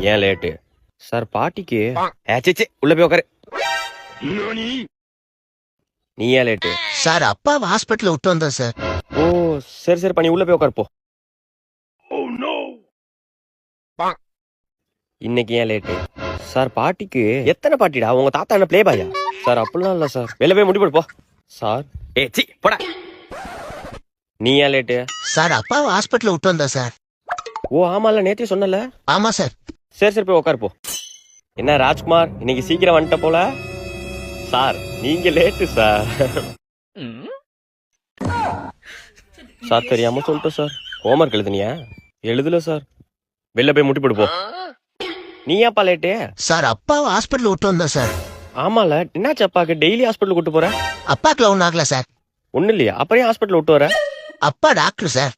ஏன் late? Sir பாட்டிக்கு ஏச்சே உள்ள போய் உட்காரு. நீ ஏன் லேட்டு? சார் அப்பாவை ஹாஸ்பிட்டல் விட்டு வந்தேன் சார். ஓ சரி சரி பண்ணி உள்ள போய் உட்காரு போ. இன்னைக்கு ஏன் லேட்டு? சார் பாட்டிக்கு எத்தனை பாட்டிடா? உங்க தாத்தா என்ன பிளே பாயா? சார் அப்படிலாம் இல்ல சார். வெளில போய் முடி போடு போ. சார் சி போடா. நீ ஏன் லேட்டு? சார் அப்பாவை ஹாஸ்பிட்டல் விட்டு வந்தேன் சார். ஓ ஆமால நேத்தே சொன்னல. ஆமா சார். சரி சரி போய் உட்காரு போ. என்ன ராஜ்குமார் இன்னைக்கு சீக்கிரம் வந்துட்ட போல. சார் நீங்க லேட்டு சார். சார் தெரியாம சொல்லிட்டோம் சார். ஹோம்ஒர்க் எழுதுனியா? எழுதல சார். வெளில போய் முட்டி போடு போ. நீ ஏன்ப்பா லேட்டு? சார் அப்பாவை ஹாஸ்பிட்டல் விட்டு வந்தேன் சார். ஆமால என்னாச்சு அப்பாக்கு? டெய்லி ஹாஸ்பிட்டல் கூட்டு போற? அப்பாக்குல ஒன்றும் ஆகல சார். ஒண்ணு இல்லையா? அப்புறம் ஹாஸ்பிட்டல் விட்டு வர? அப்பா டாக்டர் சார்.